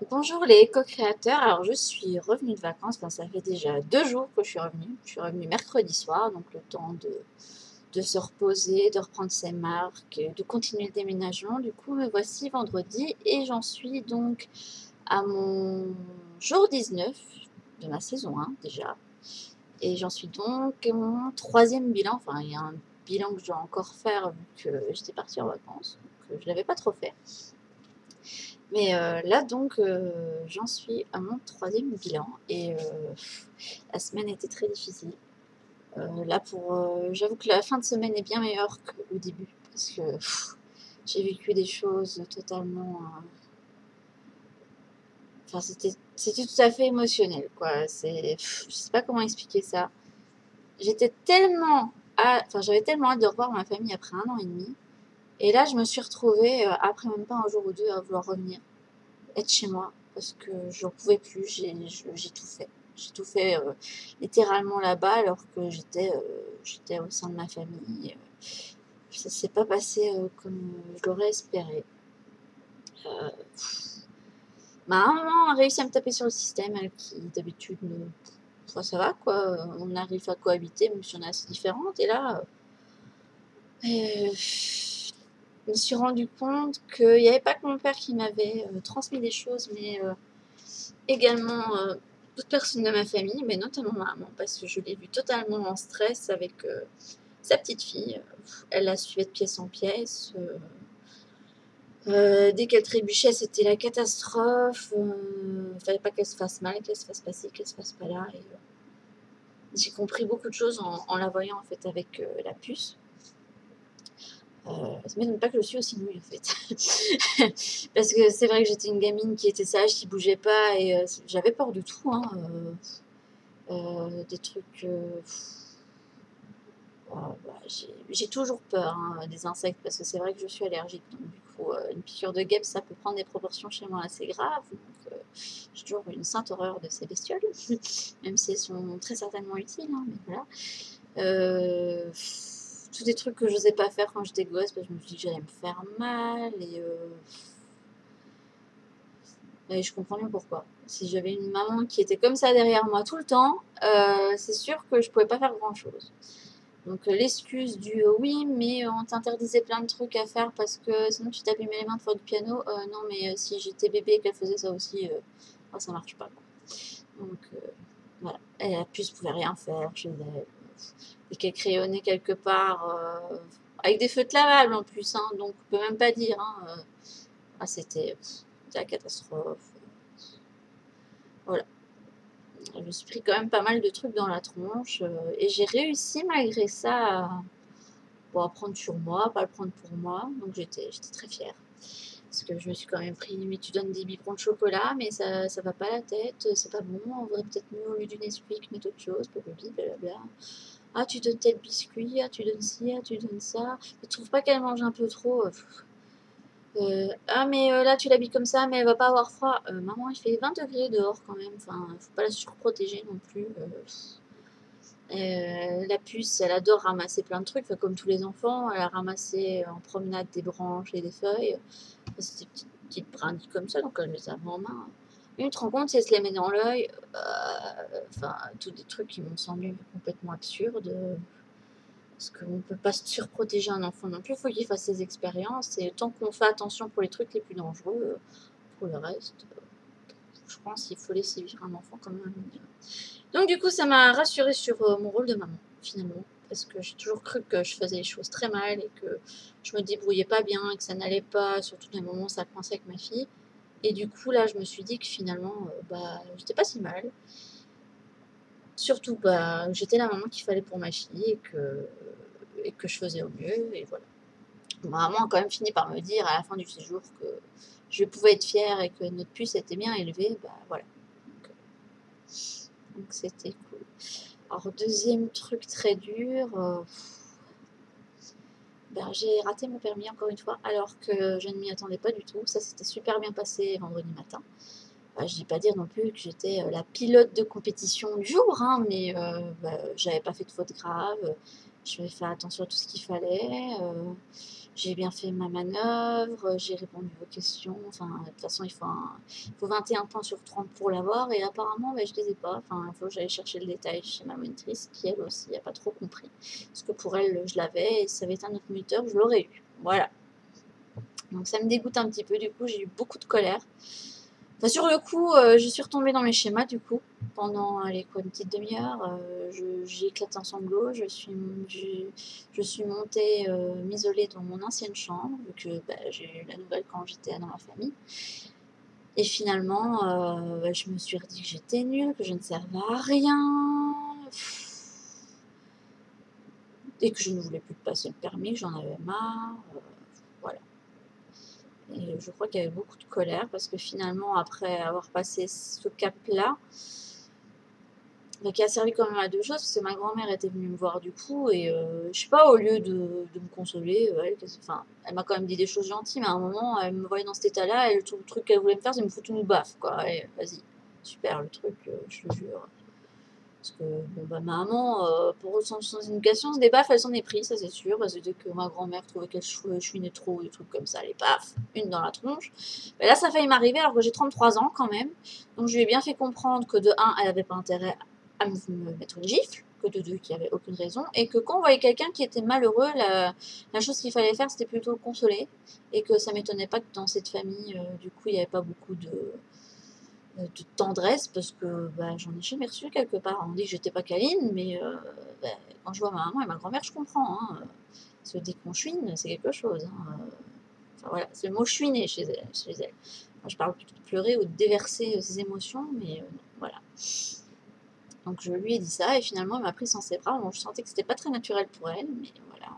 Bonjour les co-créateurs, alors je suis revenue de vacances, enfin, ça fait déjà 2 jours que je suis revenue mercredi soir, donc le temps de se reposer, de reprendre ses marques, de continuer le déménagement. Du coup, me voici vendredi et j'en suis donc à mon jour 19 de ma saison 1 déjà. Et j'en suis donc à mon troisième bilan, enfin il y a un bilan que je dois encore faire vu que j'étais partie en vacances, donc je ne l'avais pas trop fait. Mais là, donc, j'en suis à mon troisième bilan et la semaine était très difficile. Là, j'avoue que la fin de semaine est bien meilleure qu'au début parce que j'ai vécu des choses totalement. Enfin, c'était tout à fait émotionnel, quoi. Je sais pas comment expliquer ça. Enfin, j'avais tellement hâte de revoir ma famille après 1 an et demi. Et là, je me suis retrouvée, après même pas un jour ou deux, à vouloir revenir, être chez moi parce que je n'en pouvais plus. J'ai tout fait. J'ai tout fait littéralement là-bas alors que j'étais au sein de ma famille. Ça s'est pas passé comme je l'aurais espéré. Euh, Ma maman a réussi à me taper sur le système, elle qui d'habitude ne. Enfin, ça va quoi, on arrive à cohabiter même si on est assez différentes. Et là, je me suis rendu compte qu'il n'y avait pas que mon père qui m'avait transmis des choses, mais également d'autres personnes de ma famille, mais notamment ma maman, parce que je l'ai vue totalement en stress avec sa petite fille. Elle la suivait de pièce en pièce. Dès qu'elle trébuchait, c'était la catastrophe. Il fallait pas qu'elle se fasse mal, qu'elle se fasse passer, qu'elle se fasse pas là. Et, j'ai compris beaucoup de choses en la voyant en fait avec la puce. Ça m'étonne pas que je suis aussi nouille en fait. Parce que c'est vrai que j'étais une gamine qui était sage, qui bougeait pas et j'avais peur de tout. Hein, des trucs. Bah, j'ai toujours peur hein, des insectes parce que c'est vrai que je suis allergique. Donc, du coup, une piqûre de guêpe, ça peut prendre des proportions chez moi assez graves. Donc, j'ai toujours une sainte horreur de ces bestioles, même si elles sont très certainement utiles. Hein, mais voilà. Tous des trucs que je n'osais pas faire quand j'étais gosse parce que je me suis dit que j'allais me faire mal. Et je comprends mieux pourquoi. Si j'avais une maman qui était comme ça derrière moi tout le temps, c'est sûr que je pouvais pas faire grand chose. Donc l'excuse du oui, mais on t'interdisait plein de trucs à faire parce que sinon tu t'abîmais les mains de faire du piano. Non, mais si j'étais bébé et qu'elle faisait ça aussi, ça marche pas. Quoi. Donc voilà. Et la puce pouvait rien faire chez elle. Et qu'elle crayonnait quelque part avec des feutres lavables en plus, hein, donc on peut même pas dire. Hein, c'était la catastrophe. Voilà. Je me suis pris quand même pas mal de trucs dans la tronche et j'ai réussi malgré ça à prendre sur moi, pas le prendre pour moi. Donc j'étais très fière. Parce que je me suis quand même pris, mais tu donnes des biberons de chocolat, mais ça va pas à la tête, c'est pas bon, on voudrait peut-être mieux au lieu du Nesquik, mettre autre chose, blablabla. Ah, tu donnes tel biscuit, ah, tu donnes ci, ah, tu donnes ça. Tu trouves pas qu'elle mange un peu trop ah, mais là, tu l'habilles comme ça, mais elle va pas avoir froid. Maman, il fait 20 degrés dehors quand même. Enfin, faut pas la surprotéger non plus. La puce, elle adore ramasser plein de trucs, enfin, comme tous les enfants. Elle a ramassé en promenade des branches et des feuilles. Enfin, c'est des petites brindilles comme ça, donc elle les a en main. Et tu te rends compte, si elle se les met dans l'œil, enfin, tous des trucs qui m'ont semblé complètement absurdes. Parce qu'on ne peut pas surprotéger un enfant non plus, il faut qu'il fasse ses expériences. Et tant qu'on fait attention pour les trucs les plus dangereux, pour le reste, je pense qu'il faut laisser vivre un enfant quand même. Donc du coup, ça m'a rassurée sur mon rôle de maman, finalement. Parce que j'ai toujours cru que je faisais les choses très mal et que je me débrouillais pas bien et que ça n'allait pas, surtout dans les moments où ça coinçait avec ma fille. Et du coup, là, je me suis dit que finalement, j'étais pas si mal. Surtout, j'étais la maman qu'il fallait pour ma fille et que je faisais au mieux. Et voilà. Ma maman a quand même fini par me dire à la fin du séjour que je pouvais être fière et que notre puce était bien élevée. Voilà. Donc c'était cool. Alors, deuxième truc très dur, j'ai raté mon permis encore une fois, alors que je ne m'y attendais pas du tout. Ça s'était super bien passé vendredi matin. Je ne vais pas dire non plus que j'étais la pilote de compétition du jour, hein, mais j'avais pas fait de faute grave. J'ai fait attention à tout ce qu'il fallait. J'ai bien fait ma manœuvre, j'ai répondu aux questions. Enfin, de toute façon, il faut 21 points sur 30 pour l'avoir. Et apparemment, je ne les ai pas. Enfin, il faut que j'aille chercher le détail chez ma monitrice, qui elle aussi n'a pas trop compris. Parce que pour elle, je l'avais, et si ça avait été un autre moniteur, je l'aurais eu. Voilà. Donc ça me dégoûte un petit peu. Du coup, j'ai eu beaucoup de colère. Enfin, sur le coup, je suis retombée dans mes schémas, du coup. Pendant, allez, quoi, une petite demi-heure, j'ai éclaté en sanglots. Je suis montée m'isoler dans mon ancienne chambre, vu que j'ai eu la nouvelle quand j'étais dans ma famille. Et finalement, je me suis dit que j'étais nulle, que je ne servais à rien. Et que je ne voulais plus passer le permis, que j'en avais marre. Voilà. Et je crois qu'il y avait beaucoup de colère parce que finalement, après avoir passé ce cap-là, qui a servi quand même à deux choses, parce que ma grand-mère était venue me voir du coup, et je sais pas, au lieu de me consoler, elle m'a quand même dit des choses gentilles, mais à un moment, elle me voyait dans cet état-là, et le truc qu'elle voulait me faire, c'est me foutre une baffe, quoi. Allez, vas-y, super le truc, je te jure. Parce que, bon, maman, pour son éducation, des baffes, elle s'en est pris, ça c'est sûr, parce que dès que ma grand-mère trouvait qu'elle chouinait trop, des trucs comme ça, les paf, une dans la tronche. Mais là, ça a failli m'arriver alors que j'ai 33 ans quand même. Donc je lui ai bien fait comprendre que de un, elle n'avait pas intérêt à me mettre une gifle, que de deux, qu'il n'y avait aucune raison, et que quand on voyait quelqu'un qui était malheureux, la chose qu'il fallait faire, c'était plutôt le consoler, et que ça m'étonnait pas que dans cette famille, du coup, il n'y avait pas beaucoup de tendresse, parce que j'en ai jamais reçu quelque part. On dit que j'étais pas câline, mais quand je vois ma maman et ma grand-mère, je comprends. Hein. Parce que dès qu'on chouine, c'est quelque chose. Hein. Enfin, voilà, c'est le mot chouiner chez elle. Moi, je parle plutôt de pleurer ou de déverser ses émotions, mais voilà. Donc je lui ai dit ça, et finalement, elle m'a pris dans ses bras. Bon, je sentais que c'était pas très naturel pour elle, mais voilà.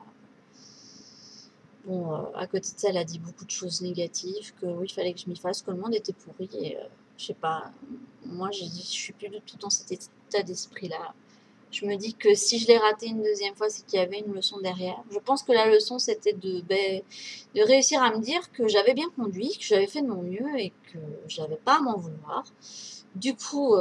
Bon, à côté de ça, elle a dit beaucoup de choses négatives, que oui, il fallait que je m'y fasse, que le monde était pourri, et je sais pas, moi j'ai dit, je suis plus du tout dans cet état d'esprit-là. Je me dis que si je l'ai raté une deuxième fois, c'est qu'il y avait une leçon derrière. Je pense que la leçon, c'était de réussir à me dire que j'avais bien conduit, que j'avais fait de mon mieux, et que j'avais pas à m'en vouloir. Du coup,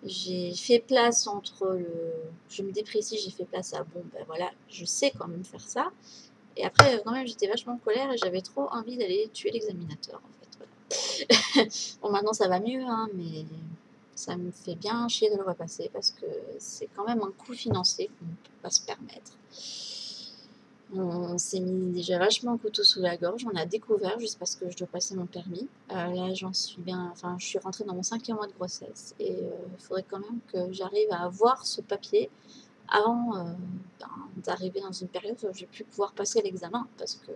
j'ai fait place entre le... Je me déprécie, j'ai fait place à, bon, voilà, je sais quand même faire ça. Et après, quand même, j'étais vachement en colère et j'avais trop envie d'aller tuer l'examinateur, en fait. Voilà. Bon, maintenant, ça va mieux, hein, mais ça me fait bien chier de le repasser parce que c'est quand même un coût financier qu'on ne peut pas se permettre. On s'est mis déjà vachement un couteau sous la gorge. On a découvert juste parce que je dois passer mon permis. Là, j'en suis bien. Enfin, je suis rentrée dans mon 5e mois de grossesse et il faudrait quand même que j'arrive à avoir ce papier avant d'arriver dans une période où je vais plus pouvoir passer l'examen parce que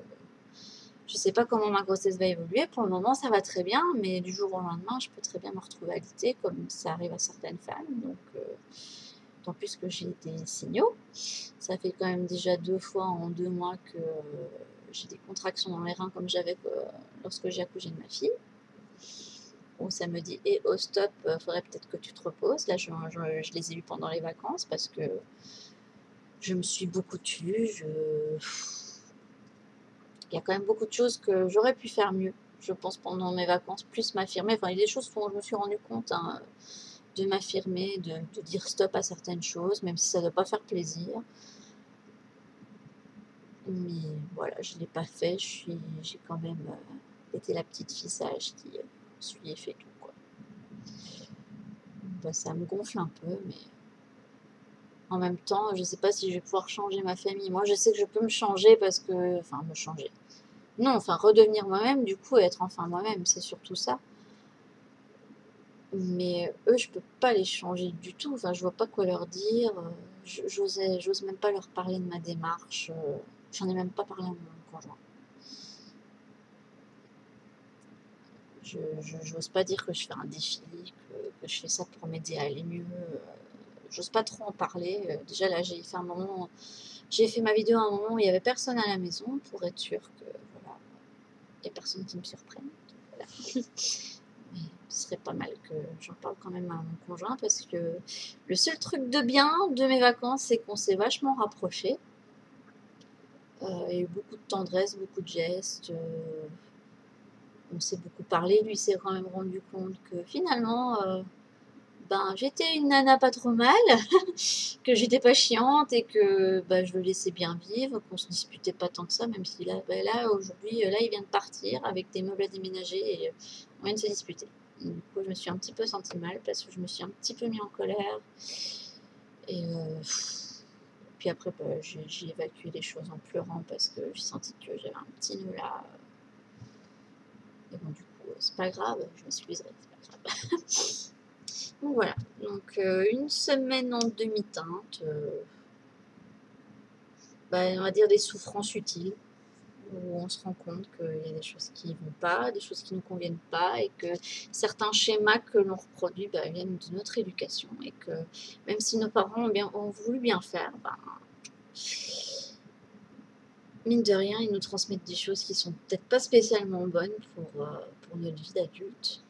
je sais pas comment ma grossesse va évoluer. Pour le moment, ça va très bien, mais du jour au lendemain, je peux très bien me retrouver alitée comme ça arrive à certaines femmes. Donc, tant plus que j'ai des signaux. Ça fait quand même déjà 2 fois en 2 mois que j'ai des contractions dans les reins comme j'avais lorsque j'ai accouché de ma fille. Où ça me dit, oh stop, faudrait peut-être que tu te reposes. Là, je les ai eues pendant les vacances parce que je me suis beaucoup tue. Il y a quand même beaucoup de choses que j'aurais pu faire mieux, je pense, pendant mes vacances, plus m'affirmer. Enfin, il y a des choses dont je me suis rendu compte, hein, de m'affirmer, de dire stop à certaines choses, même si ça ne doit pas faire plaisir. Mais voilà, je ne l'ai pas fait. J'ai quand même été la petite fille sage qui suit et fait tout, quoi. Ça me gonfle un peu, mais en même temps, je ne sais pas si je vais pouvoir changer ma famille. Moi, je sais que je peux me changer parce que... Enfin, me changer. Non, enfin, redevenir moi-même, du coup, et être enfin moi-même, c'est surtout ça. Mais eux, je peux pas les changer du tout. Enfin, je vois pas quoi leur dire. J'ose même pas leur parler de ma démarche. J'en ai même pas parlé à mon conjoint. J'ose pas dire que je fais un défi, que je fais ça pour m'aider à aller mieux. J'ose pas trop en parler. Déjà là, j'ai fait un moment, j'ai fait ma vidéo à un moment où il y avait personne à la maison pour être sûr que voilà, il y a personne qui me surprenne. Voilà. Mais ce serait pas mal que j'en parle quand même à mon conjoint parce que le seul truc de bien de mes vacances, c'est qu'on s'est vachement rapprochés. Il y a eu beaucoup de tendresse, beaucoup de gestes. On s'est beaucoup parlé. Lui s'est quand même rendu compte que finalement, ben, j'étais une nana pas trop mal, que j'étais pas chiante et que ben, je le laissais bien vivre, qu'on se disputait pas tant que ça, même si là, ben, là aujourd'hui, là, il vient de partir avec des meubles à déménager et on vient de se disputer. Du coup, je me suis un petit peu sentie mal parce que je me suis un petit peu mis en colère. Et puis après, bah, j'ai évacué les choses en pleurant parce que j'ai senti que j'avais un petit nœud là. Et bon, du coup, c'est pas grave, je m'excuserai, c'est pas grave. Donc voilà, donc une semaine en demi-teinte, bah, on va dire des souffrances utiles, où on se rend compte qu'il y a des choses qui ne vont pas, des choses qui ne nous conviennent pas, et que certains schémas que l'on reproduit bah, viennent de notre éducation, et que même si nos parents ont voulu bien faire, bah, mine de rien, ils nous transmettent des choses qui sont peut-être pas spécialement bonnes pour notre vie d'adulte.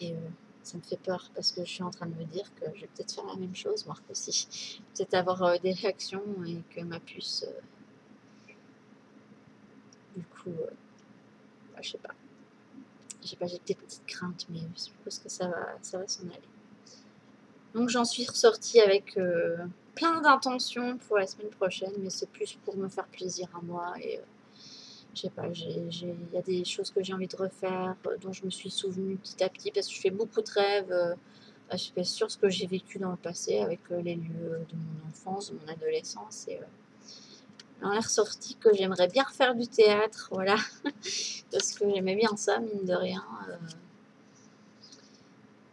Et ça me fait peur parce que je suis en train de me dire que je vais peut-être faire la même chose, Marc aussi. Peut-être avoir des réactions et que ma puce, du coup, bah, je sais pas. J'ai des petites craintes, mais je suppose que ça va s'en aller. Donc j'en suis ressortie avec plein d'intentions pour la semaine prochaine, mais c'est plus pour me faire plaisir à moi et je sais pas, il y a des choses que j'ai envie de refaire, dont je me suis souvenue petit à petit, parce que je fais beaucoup de rêves sur ce que j'ai vécu dans le passé avec les lieux de mon enfance, de mon adolescence. Et on est ressorti que j'aimerais bien refaire du théâtre, voilà, parce que j'aimais bien ça, mine de rien.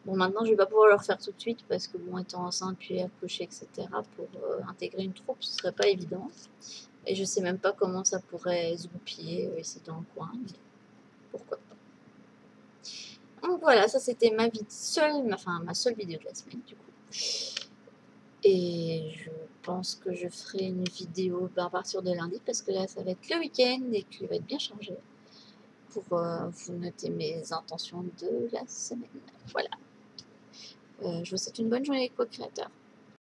Bon, maintenant, je vais pas pouvoir le refaire tout de suite, parce que bon, étant enceinte, puis accouchée, etc., pour intégrer une troupe, ce serait pas évident. Et je sais même pas comment ça pourrait se goupiller ici dans le coin, mais pourquoi pas. Donc voilà, ça c'était ma seule vidéo de la semaine du coup. Et je pense que je ferai une vidéo à partir de lundi parce que là ça va être le week-end et qu'il va être bien chargé pour vous noter mes intentions de la semaine. Voilà. Je vous souhaite une bonne journée, co-créateurs.